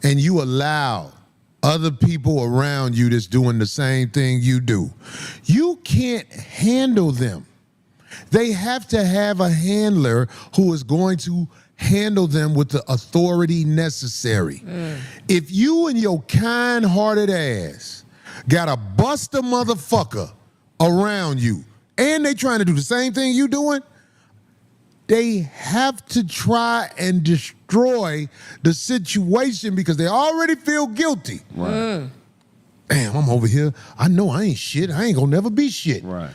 and you allow other people around you that's doing the same thing you do, you can't handle them. They have to have a handler who is going to handle them with the authority necessary. If you and your kind-hearted ass got a buster motherfucker around you and they trying to do the same thing you doing, they have to try and destroy the situation because they already feel guilty. Right. Damn, I'm over here. I know I ain't shit. I ain't gonna never be shit. Right.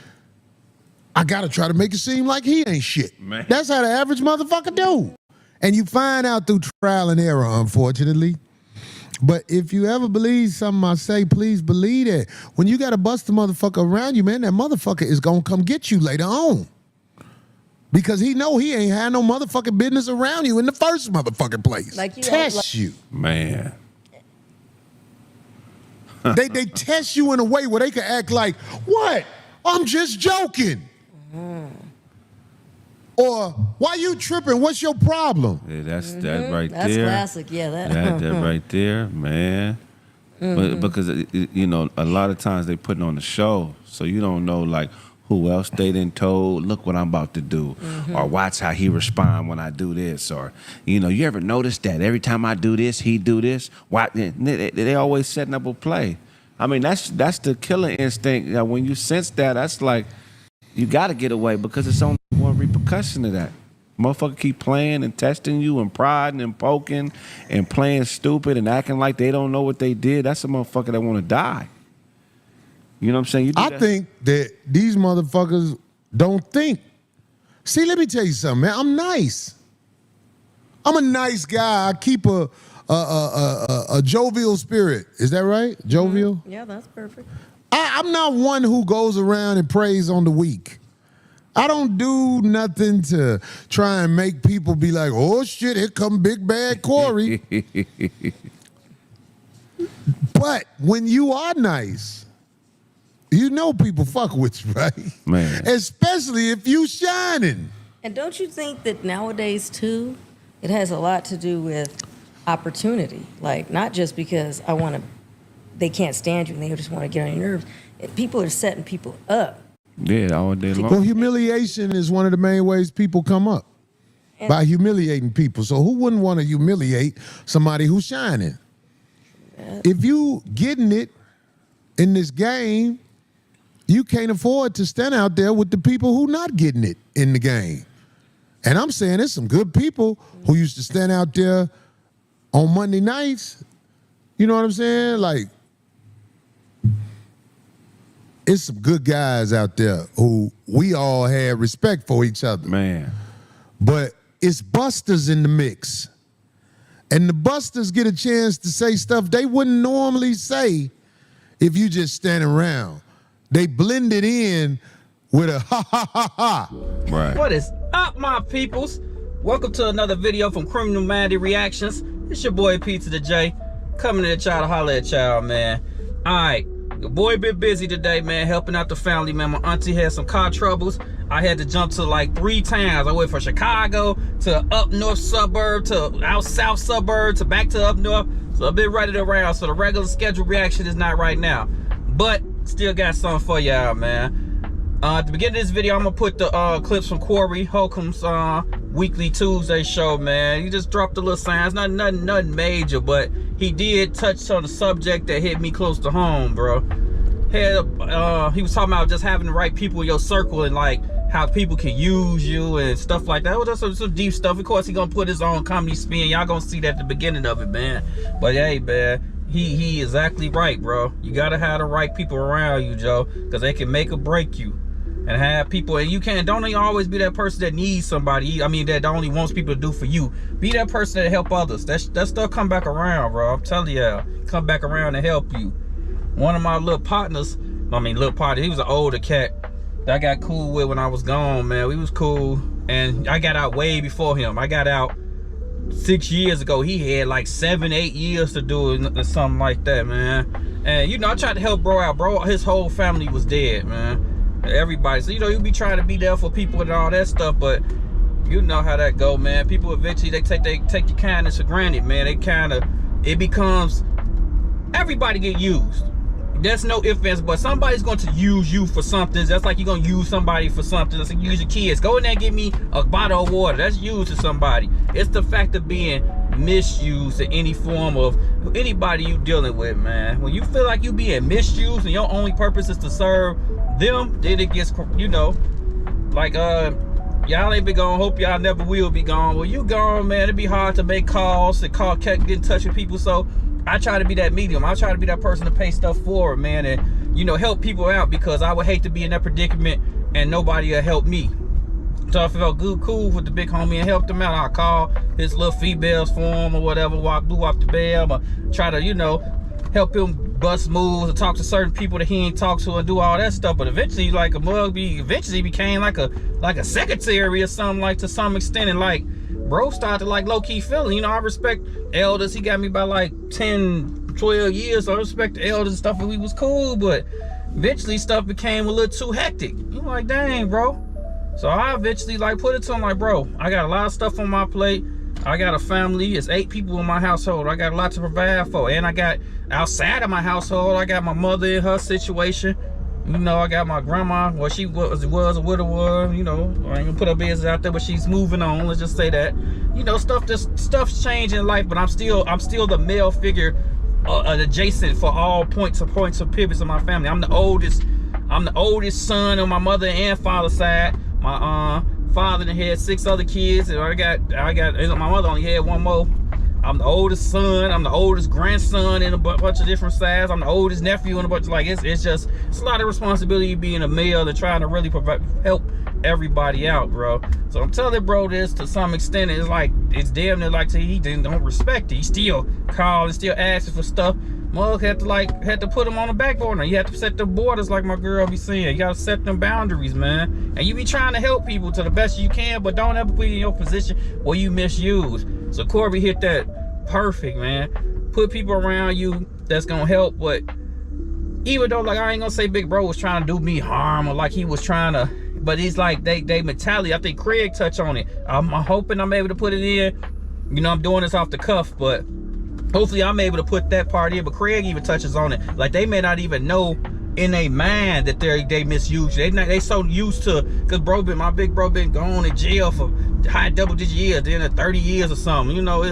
I gotta try to make it seem like he ain't shit. Man. That's how the average motherfucker do. And you find out through trial and error, unfortunately. But if you ever believe something I say, please believe it. When you got a buster motherfucker around you, man, that motherfucker is gonna come get you later on. Because he know he ain't had no motherfucking business around you in the first motherfucking place. Like you test you. Man. They test you in a way where they can act like, what? I'm just joking. Or, why you tripping? What's your problem? Yeah, that's that right That's there. classic, yeah. That right there, man. But because, you know, a lot of times they put on the show, so you don't know, like, who else they done told, look what I'm about to do, or watch how he respond when I do this, or, you know, you ever notice that every time I do this, he do this? Why? They always setting up a play. I mean, that's the killer instinct. When you sense that, that's like, you got to get away because it's only one repercussion of that. Motherfucker keep playing and testing you and prodding and poking and playing stupid and acting like they don't know what they did. That's a motherfucker that want to die. You know what I'm saying? I think that these motherfuckers don't think. See, let me tell you something, man. I'm nice. I'm a nice guy. I keep a jovial spirit. Is that right? Jovial? Yeah, that's perfect. I'm not one who goes around and preys on the weak. I don't do nothing to try and make people be like, oh shit, here come big bad Corey. But when you are nice, you know people fuck with you, right? Man. Especially if you shining. And don't you think that nowadays, too, it has a lot to do with opportunity? Like, not just because they can't stand you and they just want to get on your nerves. People are setting people up. Yeah, all day long. Well, humiliation is one of the main ways people come up. By humiliating people. So who wouldn't want to humiliate somebody who's shining? If you getting it in this game, you can't afford to stand out there with the people who not getting it in the game. And I'm saying there's some good people who used to stand out there on Monday nights. You know what I'm saying? Like, it's some good guys out there who we all had respect for each other. Man. But it's busters in the mix. And the busters get a chance to say stuff they wouldn't normally say if you just stand around. They blend it in with a ha ha ha ha. Right. What is up, my peoples? Welcome to another video from Criminal Minded Reactions. It's your boy Pizza the J, coming at y'all to holler at y'all, man. Alright, your boy been busy today, man, helping out the family, man. My auntie had some car troubles. I had to jump to like 3 towns. I went from Chicago to up north suburb to out south suburb to back to up north. So I've been running around. So the regular scheduled reaction is not right now, but still got something for y'all, man. At the beginning of this video, I'm gonna put the clips from Corey Holcomb's weekly Tuesday show, man. He just dropped a little signs, nothing major, but he did touch on a subject that hit me close to home, bro. He was talking about just having the right people in your circle and like how people can use you and stuff like that. Well, that's some deep stuff. Of course, he gonna put his own comedy spin. Y'all gonna see that at the beginning of it, man. But hey, man, he exactly right, bro. You gotta have the right people around you, Joe, because they can make or break you. And have people, and you don't always be that person that needs somebody. I mean, that only wants people to do for you. Be that person that help others. That stuff come back around, bro. I'm telling y'all, come back around and help you. One of my little partners, he was an older cat that I got cool with when I was gone, man. We was cool, and I got out way before him. I got out 6 years ago. He had like 7, 8 years to do it, or something like that, man. And you know, I tried to help bro out. Bro, his whole family was dead, man. Everybody, so you know, you be trying to be there for people and all that stuff, but you know how that go, man. People eventually they take your kindness for granted, man. They kind of it becomes everybody get used. There's no ifs, ands, but somebody's going to use you for something. That's like you're going to use somebody for something. That's like use your kids. Go in there and give me a bottle of water. That's used to somebody. It's the fact of being misused in any form of anybody you dealing with, man. When you feel like you being misused and your only purpose is to serve them, then it gets, you know, like, y'all ain't been gone. Hope y'all never will be gone. Well, you gone, man. It'd be hard to make calls and get in touch with people. So I try to be that medium. I try to be that person to pay stuff forward, man, and, you know, help people out, because I would hate to be in that predicament and nobody will help me. So I felt good, cool with the big homie and helped him out. I call his little females for him or whatever, blew off the bell, or try to, you know, help him bust moves and talk to certain people that he ain't talked to and do all that stuff. But eventually, like a mug, eventually became like a secretary or something, like, to some extent. And like, bro started to like low-key feeling, you know, I respect elders. He got me by like 10, 12 years, so I respect the elders and stuff, and we was cool. But eventually stuff became a little too hectic. You like, dang, bro. So I eventually like put it to him like, bro, I got a lot of stuff on my plate. I got a family. It's 8 people in my household. I got a lot to provide for. And I got outside of my household, I got my mother in her situation. You know, I got my grandma. Well, she was a widower. You know, I ain't gonna put her business out there, but she's moving on. Let's just say that. You know, stuff's changing in life, but I'm still the male figure, adjacent for all points of pivots in my family. I'm the oldest son on my mother and father's side. My father had 6 other kids, and I got my mother only had 1 more. I'm the oldest son. I'm the oldest grandson in a bunch of different sides. I'm the oldest nephew in a bunch of, like, it's a lot of responsibility being a male and trying to really help everybody out, bro. So I'm telling bro this to some extent. It's like, it's damn near like he don't respect it. He still calling, still asking for stuff. Mug had to put him on the back burner. You have to set the borders, like my girl be saying. You gotta set them boundaries, man. And you be trying to help people to the best you can, but don't ever put in your position where you misuse. So Corey hit that perfect, man. Put people around you that's gonna help. But even though, like, I ain't gonna say Big Bro was trying to do me harm, or like he was trying to, but it's like they mentality. I think Craig touched on it. I'm hoping I'm able to put it in. You know, I'm doing this off the cuff, but hopefully I'm able to put that part in. But Craig even touches on it. Like, they may not even know in their mind that they misuse you. They so used to, because my big bro been gone in jail for high double-digit years, then 30 years or something. You know,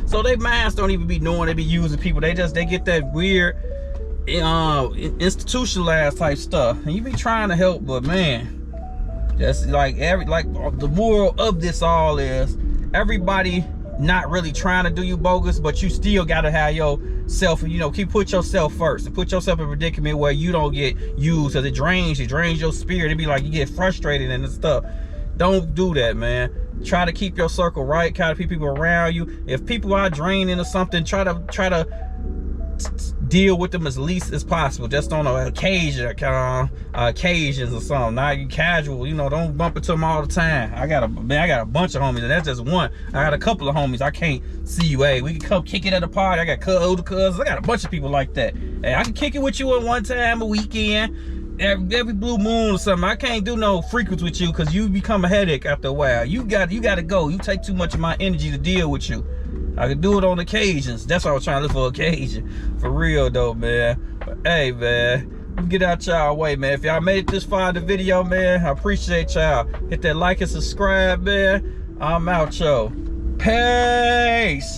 so their minds don't even be knowing they be using people. They get that weird institutionalized type stuff. And you be trying to help, but man, that's like the moral of this all is everybody not really trying to do you bogus, but you still gotta have yourself, you know, put yourself first and put yourself in a predicament where you don't get used, because it drains your spirit. It'd be like you get frustrated and stuff. Don't do that, man. Try to keep your circle right, kind of people around you. If people are draining or something, try to deal with them as least as possible, just on an occasions or something. Not casual, you know. Don't bump into them all the time. I got a bunch of homies, and that's just one. I got a couple of homies I can't see you. Hey, we can come kick it at a party. I got older cousins. I got a bunch of people like that. Hey, I can kick it with you on one time a weekend, every blue moon or something. I can't do no frequency with you, because you become a headache after a while. You got to go. You take too much of my energy to deal with you. I can do it on occasions. That's why I was trying to look for occasion. For real though, man. But hey, man, get out y'all way, man. If y'all made it this far in the video, man, I appreciate y'all. Hit that like and subscribe, man. I'm out, yo. Peace.